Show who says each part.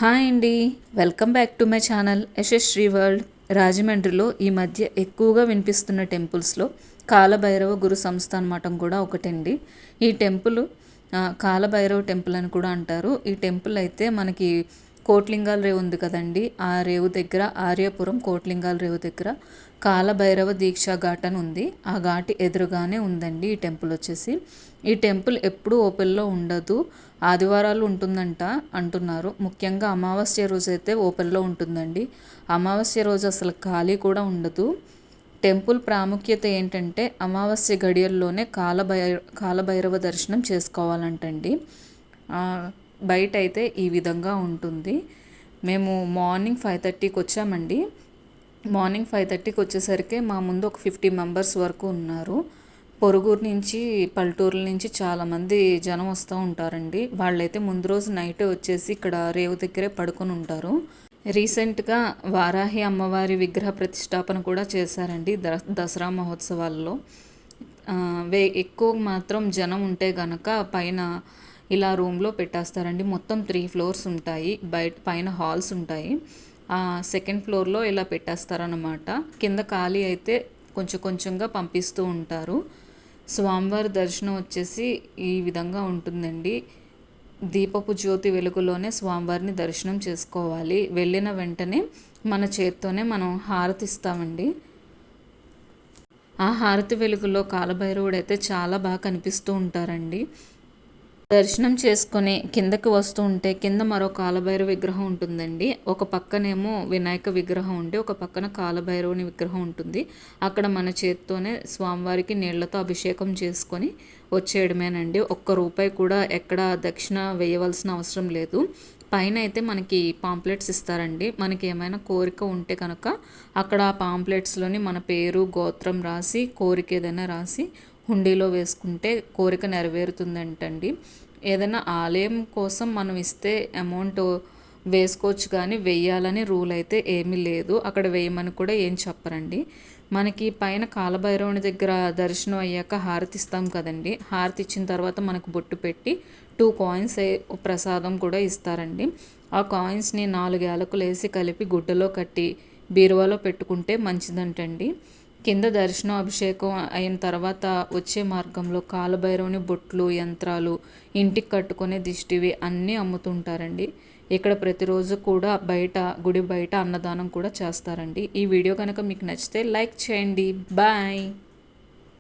Speaker 1: Hi అండి, welcome back to my channel Yashasri world. రాజమండ్రిలో ఈ మధ్య ఎక్కువగా వినిపిస్తున్న టెంపుల్స్లో కాలభైరవ గురు సంస్థాన మఠం కూడా ఒకటండి. ఈ టెంపుల్ కాలభైరవ టెంపుల్ అని కూడా అంటారు. ఈ టెంపుల్ అయితే మనకి కోట్లింగాల రేవు ఉంది కదండి, ఆ రేవు దగ్గర ఆర్యాపురం కోట్లింగాల రేవు దగ్గర కాలభైరవ దీక్షా ఘాట్ అని ఉంది. ఆ ఘాటి ఎదురుగానే ఉందండి ఈ టెంపుల్ వచ్చేసి. ఈ టెంపుల్ ఎప్పుడూ ఓపెన్లో ఉండదు, ఆదివారాలు ఉంటుందంట అంటున్నారు. ముఖ్యంగా అమావాస్య రోజు అయితే ఓపెన్లో ఉంటుందండి. అమావాస్య రోజు అసలు ఖాళీ కూడా ఉండదు. టెంపుల్ ప్రాముఖ్యత ఏంటంటే అమావాస్య గడియల్లోనే కాలభైరవ దర్శనం చేసుకోవాలంటండి. బయట అయితే ఈ విధంగా ఉంటుంది. మేము మార్నింగ్ 5:30కి వచ్చామండి. మార్నింగ్ 5:30కి వచ్చేసరికి మా ముందు ఒక 50 మెంబర్స్ వరకు ఉన్నారు. పొరుగురు నుంచి పల్లెటూరుల నుంచి చాలామంది జనం వస్తూ ఉంటారండి. వాళ్ళైతే ముందు రోజు నైటే వచ్చేసి ఇక్కడ రేవు దగ్గరే పడుకొని ఉంటారు. రీసెంట్గా వారాహి అమ్మవారి విగ్రహ ప్రతిష్టాపన కూడా చేశారండి దసరా మహోత్సవాల్లో. ఎక్కువ మాత్రం జనం ఉంటే గనక పైన ఇలా రూమ్లో పెట్టేస్తారండి. మొత్తం 3 ఫ్లోర్స్ ఉంటాయి. పైన హాల్స్ ఉంటాయి. సెకండ్ ఫ్లోర్లో ఇలా పెట్టేస్తారన్నమాట. కింద ఖాళీ అయితే కొంచెం కొంచెంగా పంపిస్తూ ఉంటారు. స్వామివారి దర్శనం వచ్చేసి ఈ విధంగా ఉంటుందండి. దీపపు జ్యోతి వెలుగులోనే స్వామివారిని దర్శనం చేసుకోవాలి. వెళ్ళిన వెంటనే మన చేత్తోనే మనం హారతి ఇస్తామండి. ఆ హారతి వెలుగులో కాలభైరవుడు అయితే చాలా బాగా కనిపిస్తూ ఉంటారండి. దర్శనం చేసుకొని కిందకి వస్తూ ఉంటే కింద మరో కాలభైరవ విగ్రహం ఉంటుందండి. ఒక పక్కనేమో వినాయక విగ్రహం ఉండి ఒక పక్కన కాలభైరవుని విగ్రహం ఉంటుంది. అక్కడ మన చేత్తోనే స్వామివారికి నీళ్లతో అభిషేకం చేసుకొని వచ్చేయడమేనండి. ₹1 కూడా ఎక్కడ దక్షిణ వేయవలసిన అవసరం లేదు. పైన అయితే మనకి పాంప్లెట్స్ ఇస్తారండి. మనకి ఏమైనా కోరిక ఉంటే కనుక అక్కడ ఆ పాంప్లెట్స్లోని మన పేరు గోత్రం రాసి కోరిక ఏదైనా రాసి హుండీలో వేసుకుంటే కోరిక నెరవేరుతుందంటండి. ఏదైనా ఆలయం కోసం మనం ఇస్తే అమౌంట్ వేసుకోవచ్చు, కానీ వెయ్యాలని రూల్ అయితే ఏమీ లేదు. అక్కడ వేయమని కూడా ఏం చెప్పరండి. మనకి పైన కాలభైరవుని దగ్గర దర్శనం అయ్యాక హారతి ఇస్తాం కదండి. హారతి ఇచ్చిన తర్వాత మనకు బొట్టు పెట్టి 2 కాయిన్స్ ప్రసాదం కూడా ఇస్తారండి. ఆ కాయిన్స్ని 4 యాలకులు వేసి కలిపి గుడ్డలో కట్టి బీరువాలో పెట్టుకుంటే మంచిదంటండి. కింద దర్శనం అభిషేకం అయిన తర్వాత వచ్చే మార్గంలో కాలభైరవుని బొట్లు, యంత్రాలు, ఇంటికి కట్టుకునే దిష్టివి అన్నీ అమ్ముతుంటారండి. ఇక్కడ ప్రతిరోజు కూడా గుడి బయట అన్నదానం కూడా చేస్తారండి. ఈ వీడియో కనుక మీకు నచ్చితే లైక్ చేయండి. బాయ్.